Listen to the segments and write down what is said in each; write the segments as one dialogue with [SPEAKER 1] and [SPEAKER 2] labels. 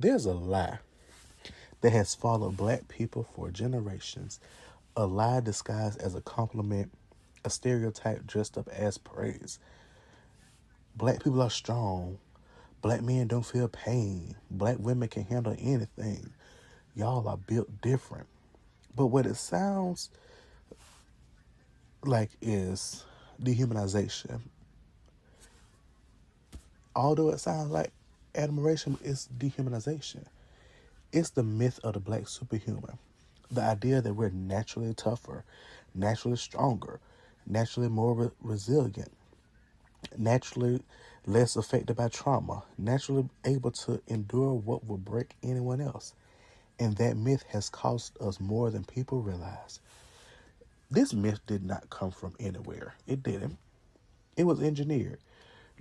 [SPEAKER 1] There's a lie that has followed black people for generations. A lie disguised as a compliment, a stereotype dressed up as praise. Black people are strong. Black men don't feel pain. Black women can handle anything. Y'all are built different. But what it sounds like is dehumanization. Although it sounds like admiration, it's dehumanization. It's the myth of the black superhuman. The idea that we're naturally tougher, naturally stronger, naturally more resilient, naturally less affected by trauma, naturally able to endure what would break anyone else. And that myth has cost us more than people realize. This myth did not come from anywhere. It didn't. It was engineered.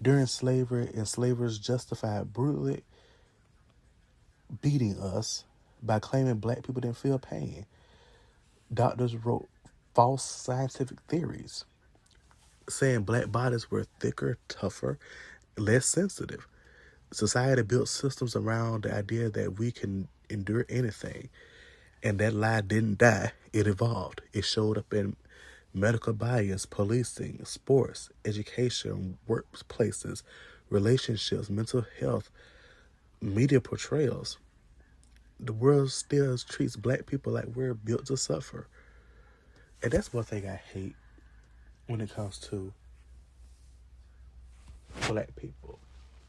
[SPEAKER 1] During slavery, enslavers justified brutally beating us by claiming black people didn't feel pain. Doctors wrote false scientific theories saying black bodies were thicker, tougher, less sensitive. Society built systems around the idea that we can endure anything. And that lie didn't die, it evolved. It showed up in medical bias, policing, sports, education, workplaces, relationships, mental health, media portrayals. The world still treats black people like we're built to suffer. And that's one thing I hate when it comes to black people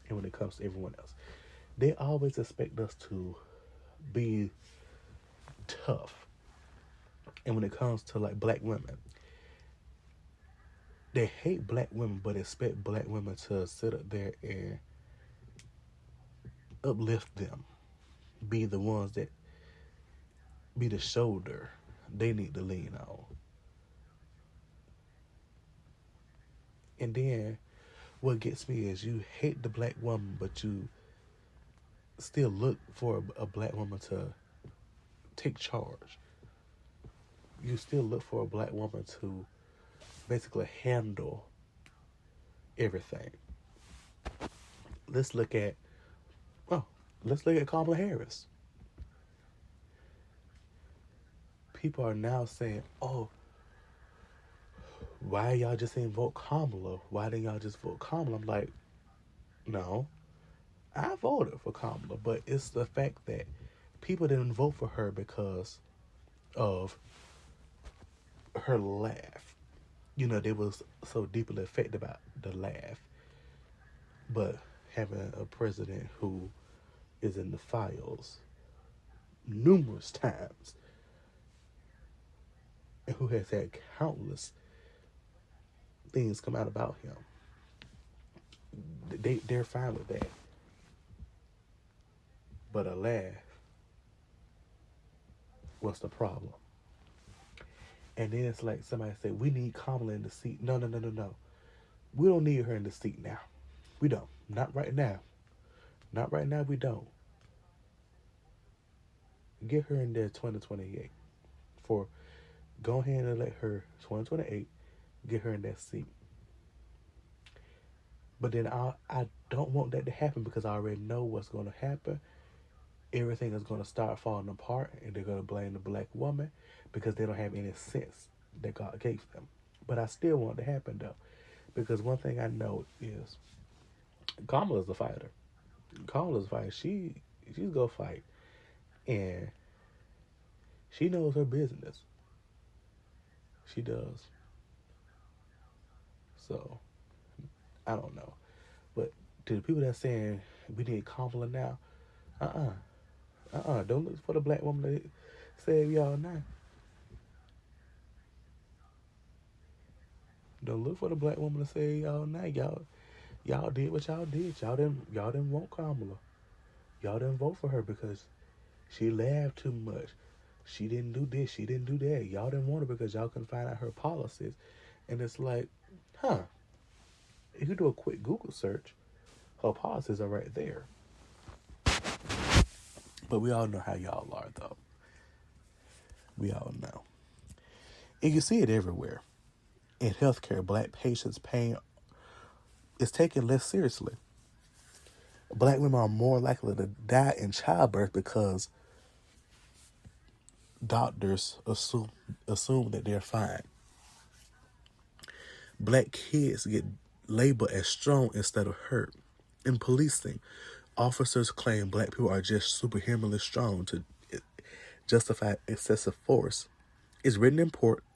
[SPEAKER 1] and when it comes to everyone else. They always expect us to be tough. And when it comes to like black women, they hate black women but expect black women to sit up there and uplift them, be the ones that be the shoulder they need to lean on. And then what gets me is you hate the black woman, but you still look for a black woman to take charge. You still look for a black woman to basically handle everything. Let's look at Kamala Harris. People are now saying, "Oh, why y'all just didn't vote Kamala? Why didn't y'all just vote Kamala?" I'm like, no, I voted for Kamala, but it's the fact that people didn't vote for her because of her laugh. You know, they was so deeply affected by the laugh. But having a president who is in the files numerous times and who has had countless things come out about him, they're fine with that. But a laugh, what's the problem? And then it's like somebody said, we need Kamala in the seat. No. We don't need her in the seat now. We don't. Not right now. Not right now, we don't. Get her in there 2028. Go ahead and let her 2028 get her in that seat. But then I don't want that to happen because I already know what's going to happen. Everything is going to start falling apart and they're going to blame the black woman because they don't have any sense that God gave them. But I still want it to happen though, because one thing I know is Kamala's a fighter. Kamala's a fighter. She's gonna fight, and she knows her business. She does. So I don't know, but to the people that saying we need Kamala now, don't look for the black woman to save y'all now. Don't look for the black woman to save y'all now. Y'all did what y'all did. Y'all didn't want Kamala. Y'all didn't vote for her because she laughed too much. She didn't do this. She didn't do that. Y'all didn't want her because y'all couldn't find out her policies. And it's like, if you do a quick Google search, her policies are right there. But we all know how y'all are, though. We all know. And you see it everywhere. In healthcare, black patients' pain is taken less seriously. Black women are more likely to die in childbirth because doctors assume that they're fine. Black kids get labeled as strong instead of hurt. In policing, officers claim black people are just superhumanly strong to justify excessive force. It's written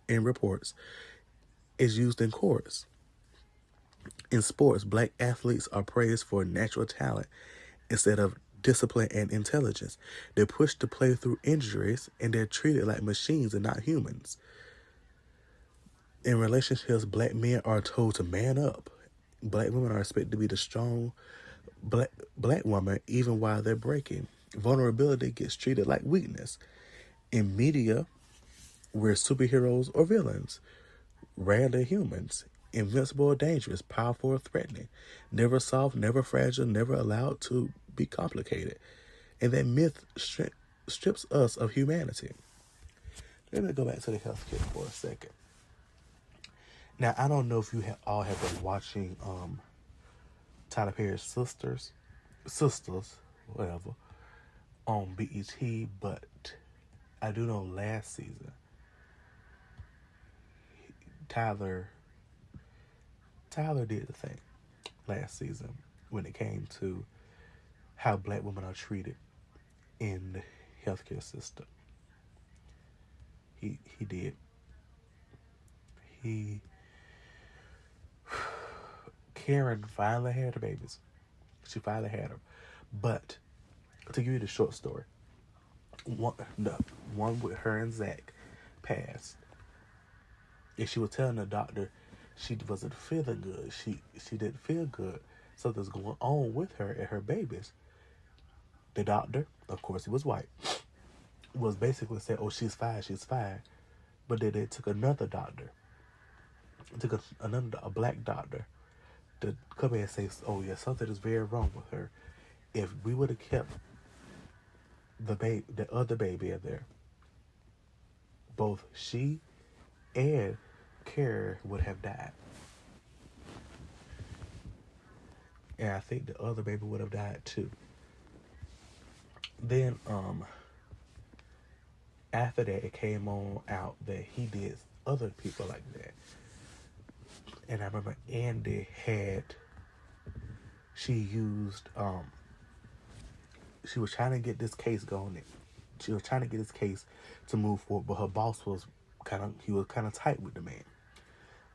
[SPEAKER 1] in reports. It's used in courts. In sports, black athletes are praised for natural talent instead of discipline and intelligence. They're pushed to play through injuries and they're treated like machines and not humans. In relationships, black men are told to man up. Black women are expected to be the strong black woman even while they're breaking. Vulnerability gets treated like weakness. In media, we're superheroes or villains, rarely humans. Invincible or dangerous, powerful or threatening. Never soft, never fragile, never allowed to be complicated. And that myth strips us of humanity. Let me go back to the healthcare for a second. Now, I don't know if you all have been watching Tyler Perry's sisters, whatever, on BET, but I do know last season, Tyler did the thing last season when it came to how black women are treated in the healthcare system. He did. Karen finally had her babies. She finally had them. But to give you the short story, one with her and Zach passed. And she was telling the doctor she wasn't feeling good. She didn't feel good. Something's going on with her and her babies. The doctor, of course he was white, was basically saying, oh, she's fine. But then they took another doctor, a black doctor, to come in and say, oh yeah, something is very wrong with her. If we would have kept the other baby in there, both she and Karen would have died. And I think the other baby would have died too. Then after that it came out that he did other people like that. And I remember Andy she was trying to get this case going. She was trying to get this case to move forward, but her boss was kind of tight with the man.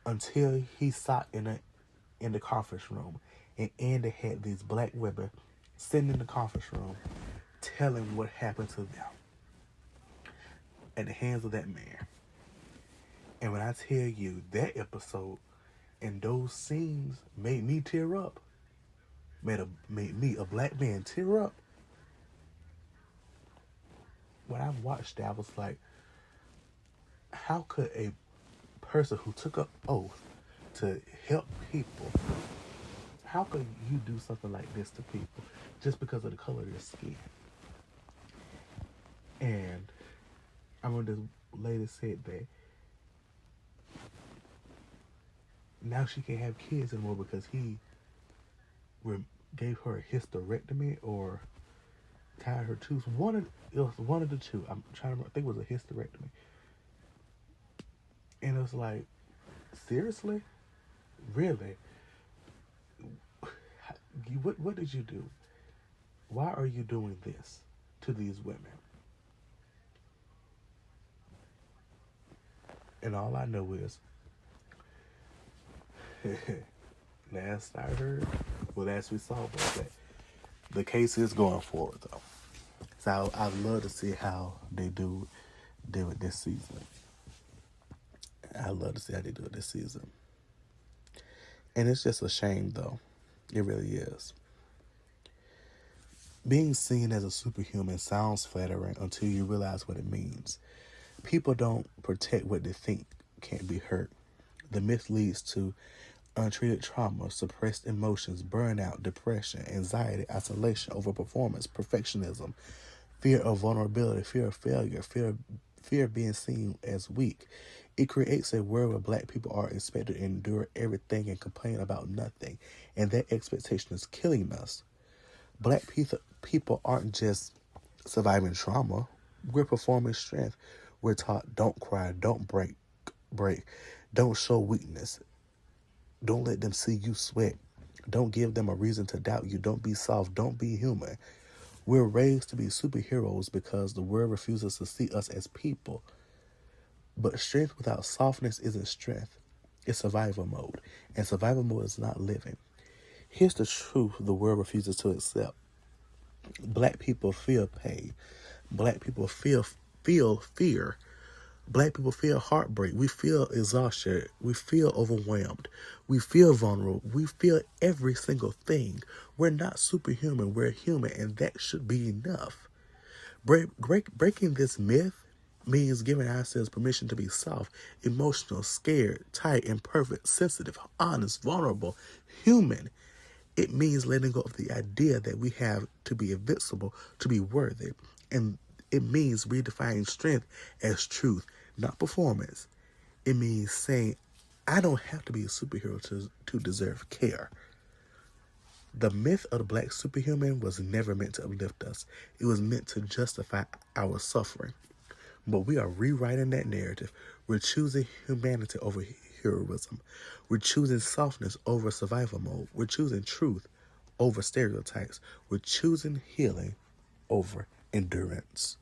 [SPEAKER 1] Until he sat in the conference room, and Andy had these black women sitting in the conference room telling what happened to them at the hands of that man. And when I tell you that episode and those scenes made me tear up, made me, a black man, tear up. When I watched that, I was like, how could a person who took an oath to help people, how could you do something like this to people just because of the color of their skin? And I remember this lady said that now she can't have kids anymore because he gave her a hysterectomy or tied her tubes. It was one of the two. I'm trying to remember. I think it was a hysterectomy. And it was like, seriously? Really? What did you do? Why are you doing this to these women? And all I know is, last we saw was that the case is going forward though. So I'd love to see how they do it this season. I'd love to see how they do it this season. And it's just a shame though. It really is. Being seen as a superhuman sounds flattering until you realize what it means. People don't protect what they think can't be hurt. The myth leads to untreated trauma, suppressed emotions, burnout, depression, anxiety, isolation, overperformance, perfectionism, fear of vulnerability, fear of failure, fear of being seen as weak. It creates a world where black people are expected to endure everything and complain about nothing. And that expectation is killing us. Black people aren't just surviving trauma. We're performing strength. We're taught don't cry, don't break, don't show weakness. Don't let them see you sweat. Don't give them a reason to doubt you. Don't be soft. Don't be human. We're raised to be superheroes because the world refuses to see us as people. But strength without softness isn't strength. It's survival mode. And survival mode is not living. Here's the truth the world refuses to accept. Black people feel pain. Black people feel fear. Black people feel heartbreak. We feel exhaustion. We feel overwhelmed. We feel vulnerable. We feel every single thing. We're not superhuman. We're human, and that should be enough. Breaking this myth means giving ourselves permission to be soft, emotional, scared, tight, imperfect, sensitive, honest, vulnerable, human. It means letting go of the idea that we have to be invincible to be worthy. And it means redefining strength as truth, not performance. It means saying, I don't have to be a superhero to deserve care. The myth of the black superhuman was never meant to uplift us. It was meant to justify our suffering. But we are rewriting that narrative. We're choosing humanity over heroism. We're choosing softness over survival mode. We're choosing truth over stereotypes. We're choosing healing over endurance.